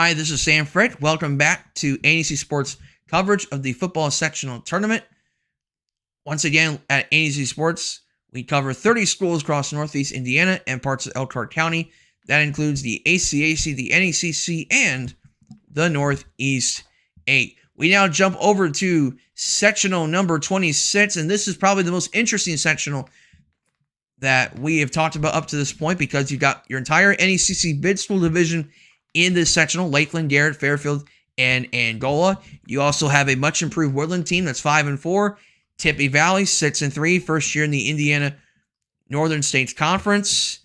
Hi, this is Sam Frick. Welcome back to ANEC Sports coverage of the Football Sectional Tournament. Once again, at ANEC Sports, we cover 30 schools across Northeast Indiana and parts of Elkhart County. That includes the ACAC, the NECC, and the Northeast 8. We now jump over to sectional number 26, and this is probably the most interesting sectional that we have talked about up to this point because you've got your entire NECC bid school division in this sectional: Lakeland, Garrett, Fairfield, and Angola. You also have a much improved Woodlan team that's 5-4. Tippy Valley 6-3, first year in the Indiana Northern States Conference.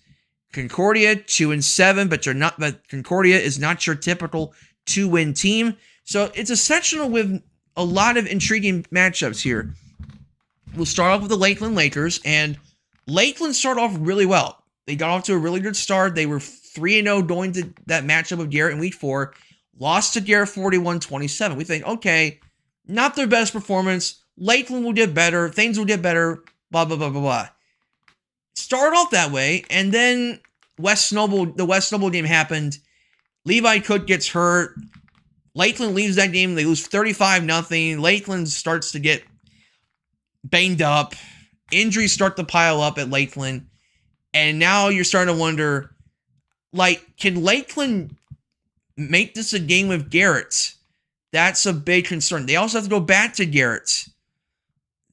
Concordia 2-7, but Concordia is not your typical 2-win team. So it's a sectional with a lot of intriguing matchups here. We'll start off with the Lakeland Lakers, and Lakeland started off really well. They got off to a really good start. They were 3-0 going to that matchup with Garrett in week 4. Lost to Garrett 41-27. We think, okay, not their best performance. Lakeland will get better. Things will get better. Blah, blah, blah, blah, blah. Started off that way, and then the West Snowball game happened. Levi Cook gets hurt. Lakeland leaves that game. They lose 35-0. Lakeland starts to get banged up. Injuries start to pile up at Lakeland. And now you're starting to wonder, can Lakeland make this a game with Garrett? That's a big concern. They also have to go back to Garrett.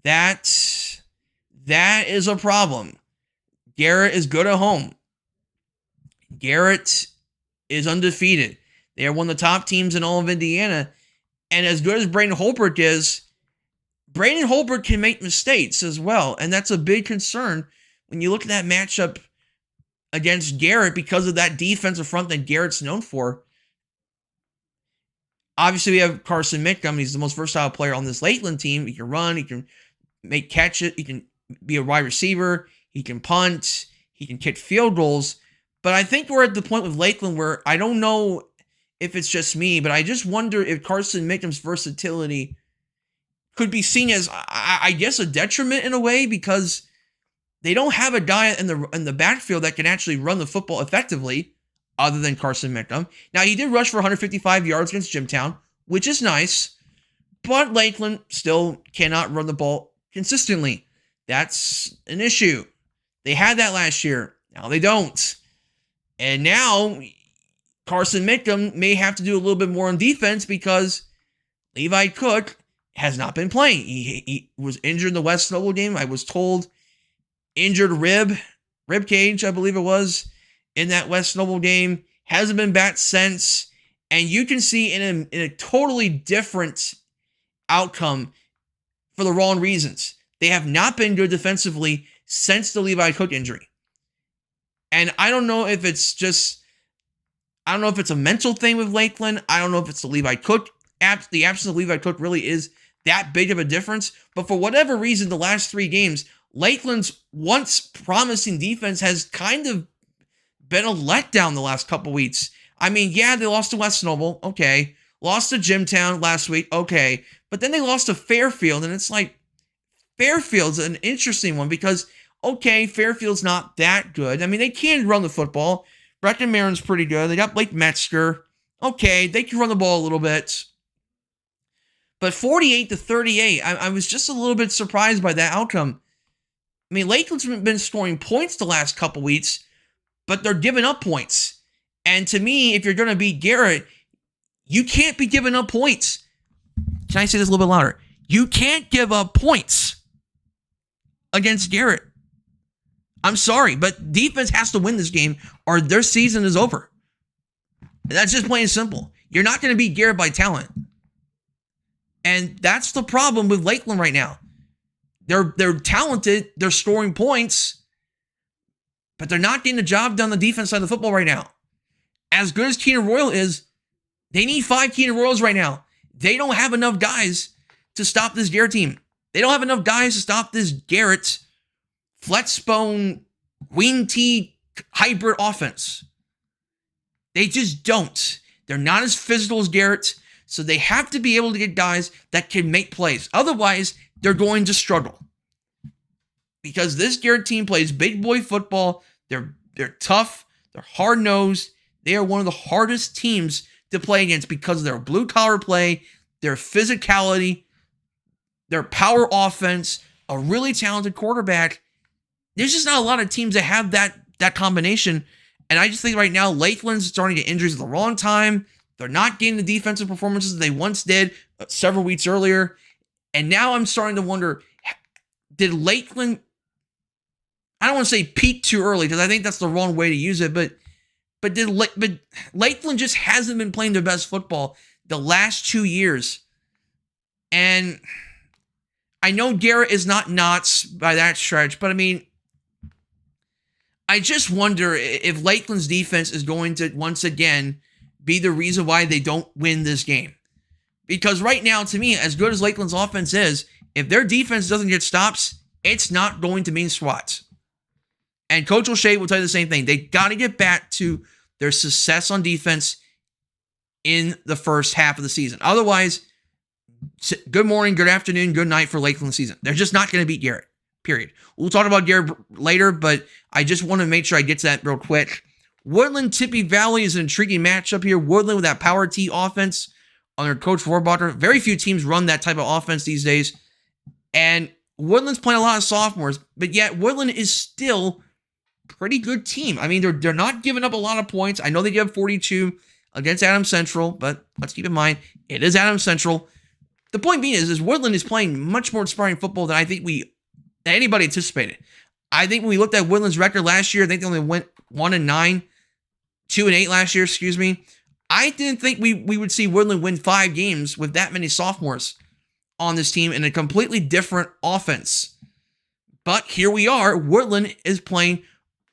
That is a problem. Garrett is good at home. Garrett is undefeated. They are one of the top teams in all of Indiana. And as good as Braden Holbrook is, Braden Holbrook can make mistakes as well. And that's a big concern when you look at that matchup against Garrett because of that defensive front that Garrett's known for. Obviously, we have Carson Mitcom. He's the most versatile player on this Lakeland team. He can run. He can make catches. He can be a wide receiver. He can punt. He can kick field goals. But I think we're at the point with Lakeland where I don't know if it's just me, but I just wonder if Carson Mitcom's versatility could be seen as, I guess, a detriment in a way, because they don't have a guy in the backfield that can actually run the football effectively other than Carson Mitcom. Now, he did rush for 155 yards against Jimtown, which is nice, but Lakeland still cannot run the ball consistently. That's an issue. They had that last year. Now they don't. And now Carson Mitcom may have to do a little bit more on defense because Levi Cook has not been playing. He was injured in the West Snowball game. I was told injured rib cage, I believe it was, in that West Snowball game. Hasn't been back since. And you can see in a totally different outcome for the wrong reasons. They have not been good defensively since the Levi Cook injury. And I don't know if it's a mental thing with Lakeland. I don't know if it's the Levi Cook. The absence of Levi Cook really is that big of a difference. But for whatever reason, the last 3 games, Lakeland's once promising defense has kind of been a letdown the last couple weeks. I mean, yeah, they lost to West Snowball. Okay. Lost to Jimtown last week. Okay. But then they lost to Fairfield. And it's like, Fairfield's an interesting one because, okay, Fairfield's not that good. I mean, they can run the football. Brecken Marin's pretty good. They got Blake Metzger. Okay, they can run the ball a little bit. But 48-38, I was just a little bit surprised by that outcome. I mean, Lakeland's been scoring points the last couple weeks, but they're giving up points. And to me, if you're going to beat Garrett, you can't be giving up points. Can I say this a little bit louder? You can't give up points against Garrett. I'm sorry, but defense has to win this game or their season is over. And that's just plain and simple. You're not going to beat Garrett by talent. And that's the problem with Lakeland right now. They're talented, they're scoring points, but they're not getting the job done on the defense side of the football right now. As good as Keenan Royal is, they need 5 Keenan Royals right now. They don't have enough guys to stop this Garrett team. They don't have enough guys to stop this Garrett flex-bone, wing tee hybrid offense. They just don't. They're not as physical as Garrett, so they have to be able to get guys that can make plays. Otherwise, they're going to struggle. Because this Garrett team plays big boy football. They're tough. They're hard-nosed. They are one of the hardest teams to play against because of their blue-collar play, their physicality, their power offense, a really talented quarterback. There's just not a lot of teams that have that combination. And I just think right now, Lakeland's starting to get injuries at the wrong time. They're not getting the defensive performances they once did several weeks earlier. And now I'm starting to wonder, did Lakeland, I don't want to say peak too early because I think that's the wrong way to use it, but Lakeland just hasn't been playing their best football the last 2 years. And I know Garrett is not Knott's by that stretch, but I mean, I just wonder if Lakeland's defense is going to once again be the reason why they don't win this game. Because right now, to me, as good as Lakeland's offense is, if their defense doesn't get stops, it's not going to mean squats. And Coach O'Shea will tell you the same thing. They got to get back to their success on defense in the first half of the season. Otherwise, good morning, good afternoon, good night for Lakeland season. They're just not going to beat Garrett, period. We'll talk about Garrett later, but I just want to make sure I get to that real quick. Woodlan-Tippy Valley is an intriguing matchup here. Woodlan with that power T offense under Coach Warbacher. Very few teams run that type of offense these days. And Woodland's playing a lot of sophomores, but yet Woodland is still a pretty good team. I mean, they're not giving up a lot of points. I know they give 42 against Adams Central, but let's keep in mind, it is Adams Central. The point being is Woodland is playing much more inspiring football than I think than anybody anticipated. I think when we looked at Woodland's record last year, I think they only went 1-9, 2-8 last year, excuse me. I didn't think we would see Woodland win 5 games with that many sophomores on this team in a completely different offense. But here we are. Woodland is playing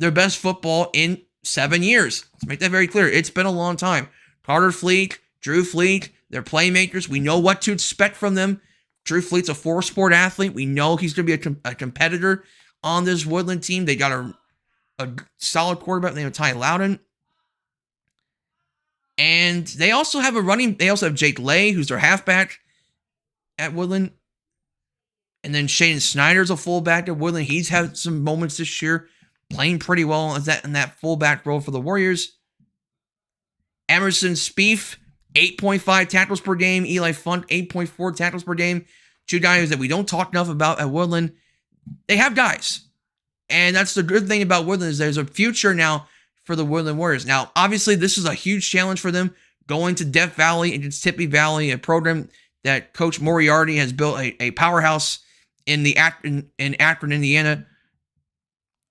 their best football in 7 years. Let's make that very clear. It's been a long time. Carter Fleet, Drew Fleet, they're playmakers. We know what to expect from them. Drew Fleet's a 4-sport athlete. We know he's going to be a competitor on this Woodland team. They got a solid quarterback named Ty Loudon. And they also have they also have Jake Lay, who's their halfback at Woodland. And then Shaden Snyder's a fullback at Woodland. He's had some moments this year, playing pretty well in that fullback role for the Warriors. Emerson Spieth, 8.5 tackles per game. Eli Funt, 8.4 tackles per game. 2 guys that we don't talk enough about at Woodland. They have guys. And that's the good thing about Woodland is there's a future now for the Woodland Warriors. Now, obviously, this is a huge challenge for them, going to Death Valley against Tippy Valley, a program that Coach Moriarty has built a powerhouse in Akron, Indiana.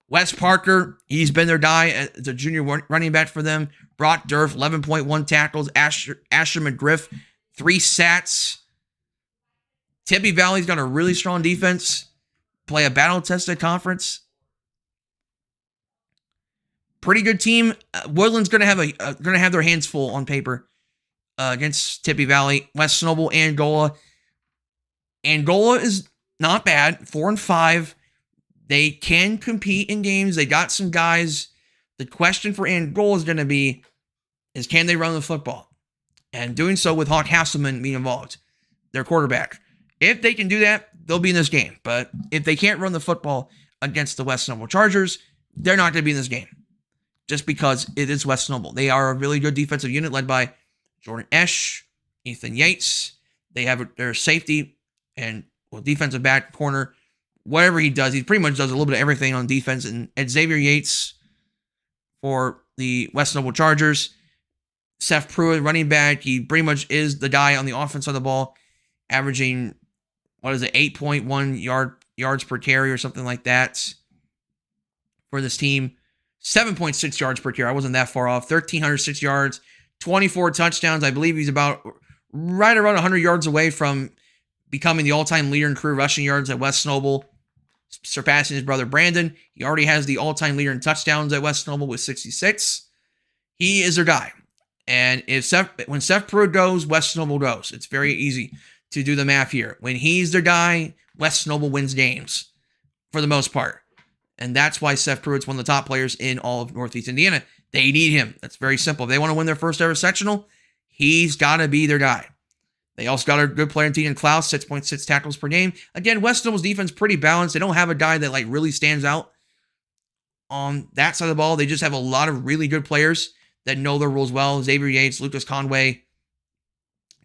Wes Parker, he's been their guy as a junior running back for them. Brock Durf, 11.1 tackles. Asher McGriff, 3 sacks. Tippy Valley's got a really strong defense. Play a battle-tested conference. Pretty good team. Woodland's going to have their hands full on paper against Tippy Valley. West Snowball, Angola. Angola is not bad. 4-5. They can compete in games. They got some guys. The question for Angola is going to be, can they run the football? And doing so with Hawk Hasselman being involved, their quarterback. If they can do that, they'll be in this game. But if they can't run the football against the West Snowball Chargers, they're not going to be in this game. Just because it is West Snowball. They are a really good defensive unit led by Jordan Esch, Ethan Yates. They have their safety and defensive back, corner, whatever he does. He pretty much does a little bit of everything on defense. And Xavier Yates for the West Snowball Chargers. Seth Pruitt, running back. He pretty much is the guy on the offense side of the ball, averaging, 8.1 yards per carry or something like that for this team. 7.6 yards per carry. I wasn't that far off. 1,306 yards, 24 touchdowns. I believe he's about right around 100 yards away from becoming the all-time leader in career rushing yards at West Snowball, surpassing his brother Brandon. He already has the all-time leader in touchdowns at West Snowball with 66. He is their guy. And when Seth Pruitt goes, West Snowball goes. It's very easy to do the math here. When he's their guy, West Snowball wins games for the most part. And that's why Seth Pruitt's one of the top players in all of Northeast Indiana. They need him. That's very simple. If they want to win their first ever sectional, he's got to be their guy. They also got a good player in Tegan Klaus, 6.6 tackles per game. Again, West Snowball's defense pretty balanced. They don't have a guy that really stands out on that side of the ball. They just have a lot of really good players that know their rules well. Xavier Yates, Lucas Conway,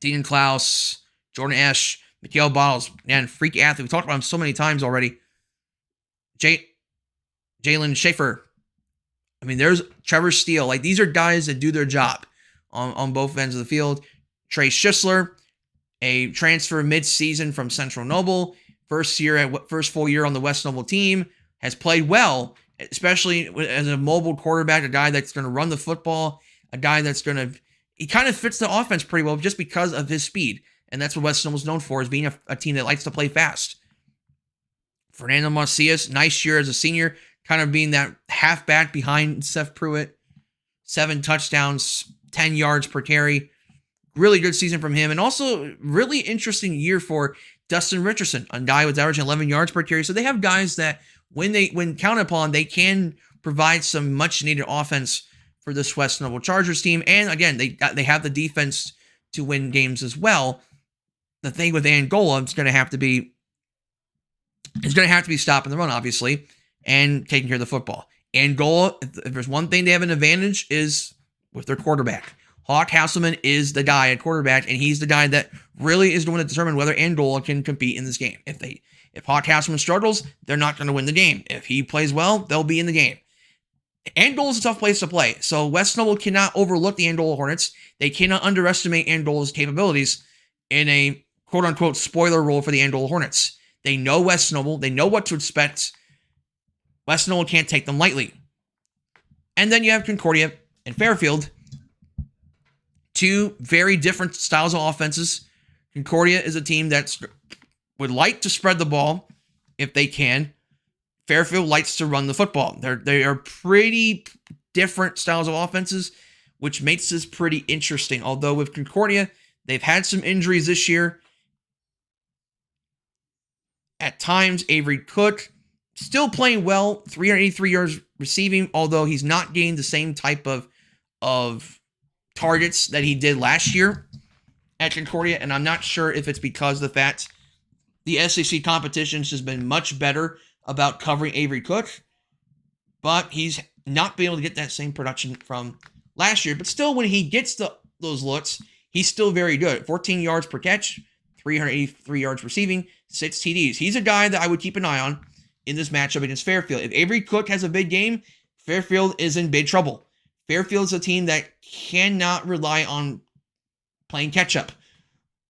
Dean Klaus, Jordan Esch, Mikael Bottles, man, freak athlete. We talked about him so many times already. Jalen Schaefer. I mean, there's Trevor Steele. Like, these are guys that do their job on both ends of the field. Trey Schisler, a transfer mid-season from Central Noble. First full year on the West Noble team. Has played well, especially as a mobile quarterback, a guy that's going to run the football, a guy that's going to... He kind of fits the offense pretty well just because of his speed. And that's what West Noble's known for, is being a team that likes to play fast. Fernando Macias, nice year as a senior, kind of being that halfback behind Seth Pruitt. 7 touchdowns, 10 yards per carry. Really good season from him. And also, really interesting year for Dustin Richardson, a guy with averaging 11 yards per carry. So they have guys that, when counted upon, they can provide some much-needed offense for this West Noble Chargers team. And again, they have the defense to win games as well. The thing with Angola is going to have to be stopping the run, obviously, and taking care of the football. Angola, if there's one thing they have an advantage, is with their quarterback. Hawk Hasselman is the guy at quarterback, and he's the guy that really is going to determine whether Angola can compete in this game. If Hawk Hasselman struggles, they're not going to win the game. If he plays well, they'll be in the game. Angola is a tough place to play, so West Noble cannot overlook the Angola Hornets. They cannot underestimate Angola's capabilities in a quote-unquote spoiler role for the Angola Hornets. They know West Noble. They know what to expect. West Noble can't take them lightly. And then you have Concordia and Fairfield. 2 very different styles of offenses. Concordia is a team that would like to spread the ball if they can. Fairfield likes to run the football. They are pretty different styles of offenses, which makes this pretty interesting. Although with Concordia, they've had some injuries this year. At times, Avery Cook still playing well, 383 yards receiving, although he's not gained the same type of targets that he did last year at Concordia, and I'm not sure if it's because of the fact the SEC competition has been much better about covering Avery Cook, but he's not been able to get that same production from last year. But still, when he gets those looks, he's still very good. 14 yards per catch, 383 yards receiving, 6 TDs. He's a guy that I would keep an eye on in this matchup against Fairfield. If Avery Cook has a big game, Fairfield is in big trouble. Fairfield is a team that cannot rely on playing catch-up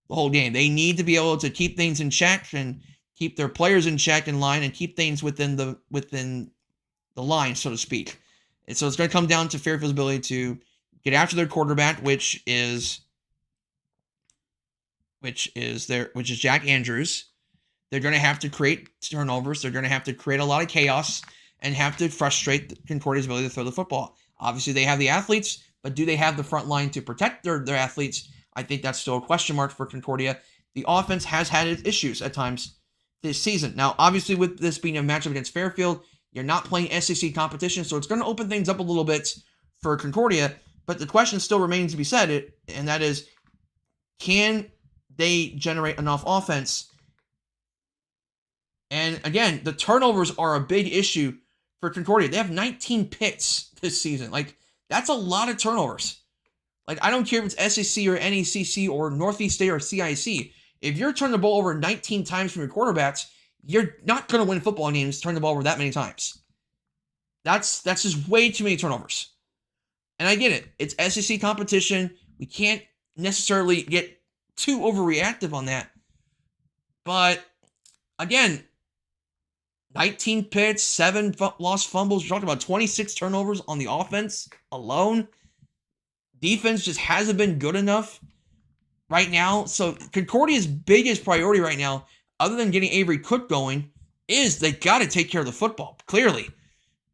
the whole game. They need to be able to keep things in check and keep their players in check in line and keep things within the line, so to speak. And so it's going to come down to Fairfield's ability to get after their quarterback, which is Jack Andrews. They're going to have to create turnovers. They're going to have to create a lot of chaos and have to frustrate Concordia's ability to throw the football. Obviously, they have the athletes, but do they have the front line to protect their athletes? I think that's still a question mark for Concordia. The offense has had its issues at times this season. Now, obviously, with this being a matchup against Fairfield, you're not playing SEC competition, so it's going to open things up a little bit for Concordia, but the question still remains to be said, and that is, can they generate enough offense? And again, the turnovers are a big issue for Concordia. They have 19 picks this season. Like, that's a lot of turnovers. Like, I don't care if it's SEC or NECC or Northeast State or CIC. If you're turning the ball over 19 times from your quarterbacks, you're not going to win football games turning the ball over that many times. That's just way too many turnovers. And I get it. It's SEC competition. We can't necessarily get too overreactive on that. But, again, 19 picks, 7 lost fumbles. You're talking about 26 turnovers on the offense alone. Defense just hasn't been good enough right now. So Concordia's biggest priority right now, other than getting Avery Cook going, is they got to take care of the football, clearly.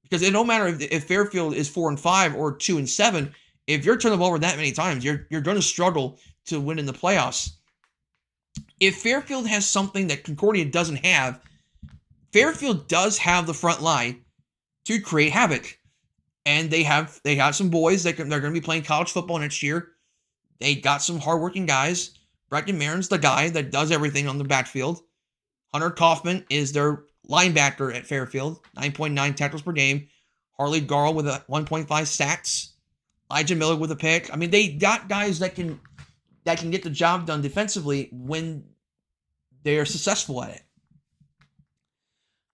Because it don't matter if Fairfield is 4-5 or 2-7. If you're turning the ball over that many times, you're going to struggle to win in the playoffs. If Fairfield has something that Concordia doesn't have, Fairfield does have the front line to create havoc. And they have some boys that they're going to be playing college football next year. They got some hardworking guys. Brecton Marin's the guy that does everything on the backfield. Hunter Kaufman is their linebacker at Fairfield, 9.9 tackles per game. Harley Garl with a 1.5 sacks. Elijah Miller with a pick. I mean, they got guys that can get the job done defensively when they are successful at it.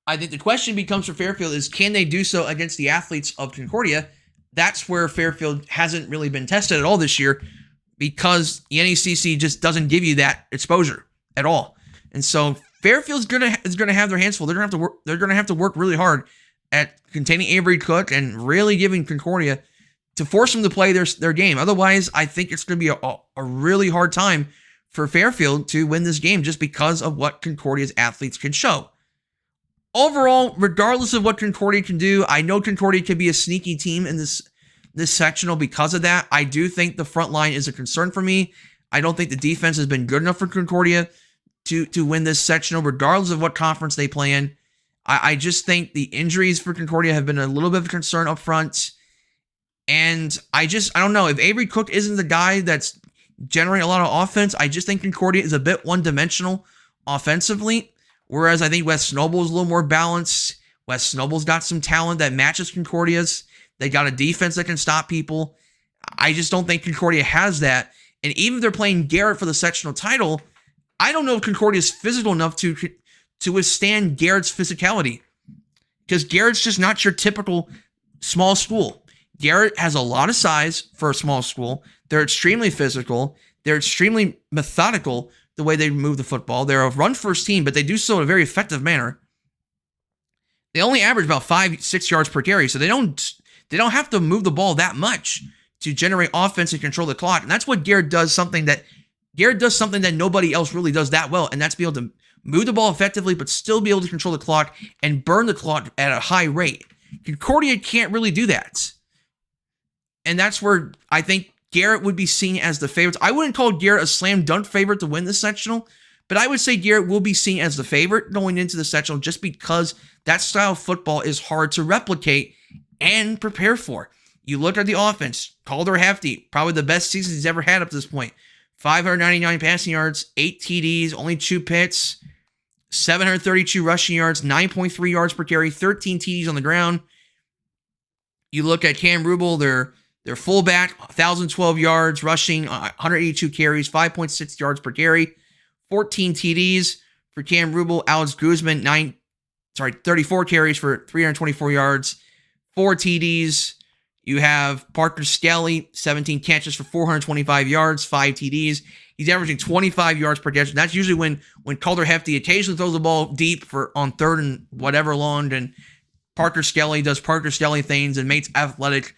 I think the question becomes for Fairfield is, can they do so against the athletes of Concordia? That's where Fairfield hasn't really been tested at all this year, because the NECC just doesn't give you that exposure at all. And so Fairfield's is gonna have their hands full. They're gonna have to work really hard at containing Avery Cook and really giving Concordia to force them to play their game. Otherwise, I think it's gonna be a really hard time for Fairfield to win this game, just because of what Concordia's athletes can show. Overall, regardless of what Concordia can do, I know Concordia can be a sneaky team in this sectional because of that. I do think the front line is a concern for me. I don't think the defense has been good enough for Concordia to win this sectional, regardless of what conference they play in. I just think the injuries for Concordia have been a little bit of a concern up front. And I don't know. If Avery Cook isn't the guy that's generating a lot of offense, I just think Concordia is a bit one-dimensional offensively. Whereas I think West Snowball is a little more balanced. West Snowball's got some talent that matches Concordia's. They got a defense that can stop people. I just don't think Concordia has that. And even if they're playing Garrett for the sectional title, I don't know if Concordia is physical enough to withstand Garrett's physicality. Because Garrett's just not your typical small school. Garrett has a lot of size for a small school. They're extremely physical. They're extremely methodical the way they move the football. They're a run-first team, but they do so in a very effective manner. They only average about 5-6 yards per carry, so they don't have to move the ball that much to generate offense and control the clock. And that's what Garrett does, something that nobody else really does that well, and that's be able to move the ball effectively, but still be able to control the clock and burn the clock at a high rate. Concordia can't really do that. And that's where I think Garrett would be seen as the favorite. I wouldn't call Garrett a slam dunk favorite to win the sectional, but I would say Garrett will be seen as the favorite going into the sectional, just because that style of football is hard to replicate and prepare for. You look at the offense, Calder Hefty, probably the best season he's ever had up to this point. 599 passing yards, 8 TDs, only 2 picks, 732 rushing yards, 9.3 yards per carry, 13 TDs on the ground. You look at Cam Rubel, their fullback, 1,012 yards rushing, 182 carries, 5.6 yards per carry, 14 TDs for Cam Rubel. Alex Guzman, 34 carries for 324 yards, 4 TDs. You have Parker Skelly, 17 catches for 425 yards, 5 TDs. He's averaging 25 yards per catch. That's usually when Calder Hefty occasionally throws the ball deep on third and whatever long, and Parker Skelly does Parker Skelly things and makes athletic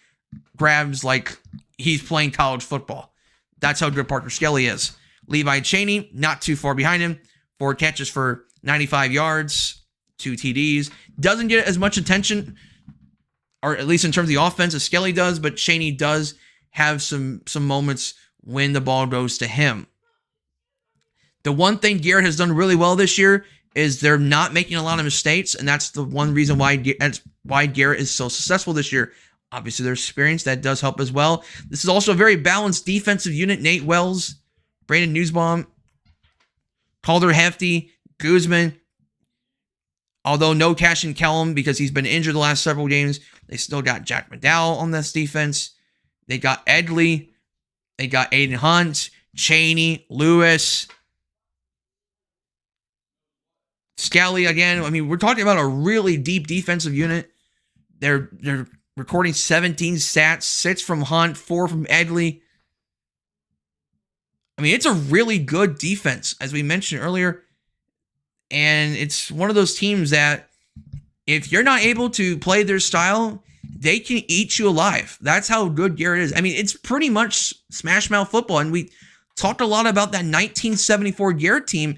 grabs like he's playing college football. That's how good Parker Skelly is. Levi Cheney, not too far behind him. 4 catches for 95 yards, 2 TDs. Doesn't get as much attention, or at least in terms of the offense, as Skelly does, but Cheney does have some moments when the ball goes to him. The one thing Garrett has done really well this year is they're not making a lot of mistakes, and that's the one reason why Garrett is so successful this year. Obviously, their experience, that does help as well. This is also a very balanced defensive unit. Nate Wells, Brandon Newsbaum, Calder Hefty, Guzman. Although no Cashin Kellum because he's been injured the last several games, they still got Jack McDowell on this defense. They got Edley. They got Aiden Hunt, Cheney, Lewis, Scally again. I mean, we're talking about a really deep defensive unit. They're recording 17 stats, 6 from Hunt, 4 from Edley. I mean, it's a really good defense, as we mentioned earlier. And it's one of those teams that if you're not able to play their style, they can eat you alive. That's how good Garrett is. I mean, it's pretty much smash mouth football. And we talked a lot about that 1974 Garrett team.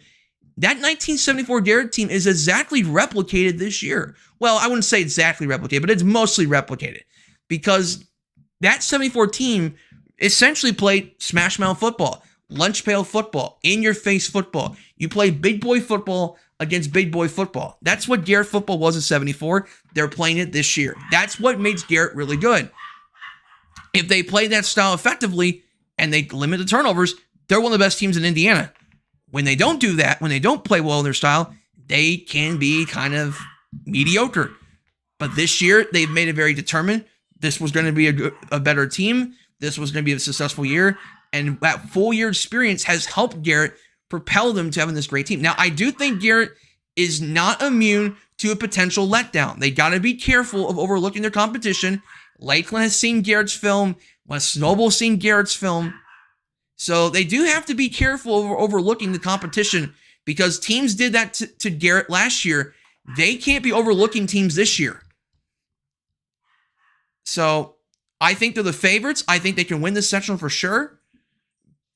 That 1974 Garrett team is exactly replicated this year. Well, I wouldn't say exactly replicated, but it's mostly replicated. Because that 74 team essentially played smash mouth football, lunch pail football, in-your-face football. You play big boy football against big boy football. That's what Garrett football was in 74. They're playing it this year. That's what makes Garrett really good. If they play that style effectively and they limit the turnovers, they're one of the best teams in Indiana. When they don't do that, when they don't play well in their style, they can be kind of mediocre. But this year, they've made it very determined. This was going to be a better team. this was going to be a successful year, and that full year experience has helped Garrett propel them to having this great team. Now, I do think Garrett is not immune to a potential letdown. They got to be careful of overlooking their competition. Lakeland has seen Garrett's film. West Snowball's seen Garrett's film. So they do have to be careful of overlooking the competition, because teams did that to Garrett last year. They can't be overlooking teams this year. So I think they're the favorites. I think they can win this sectional for sure.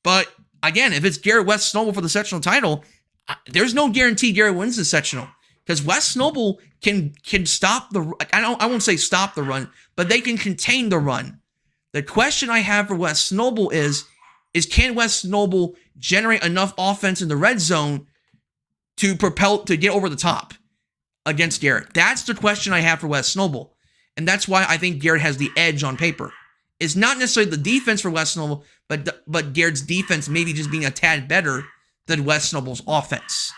But again, if it's Garrett West Snowball for the sectional title, there's no guarantee Garrett wins the sectional, because West Snowball can stop the. I won't say stop the run, but they can contain the run. The question I have for West Snowball is can West Snowball generate enough offense in the red zone to get over the top against Garrett? That's the question I have for West Snowball. And that's why I think Garrett has the edge on paper. It's not necessarily the defense for West Snowball, but Garrett's defense maybe just being a tad better than West Snowball's offense.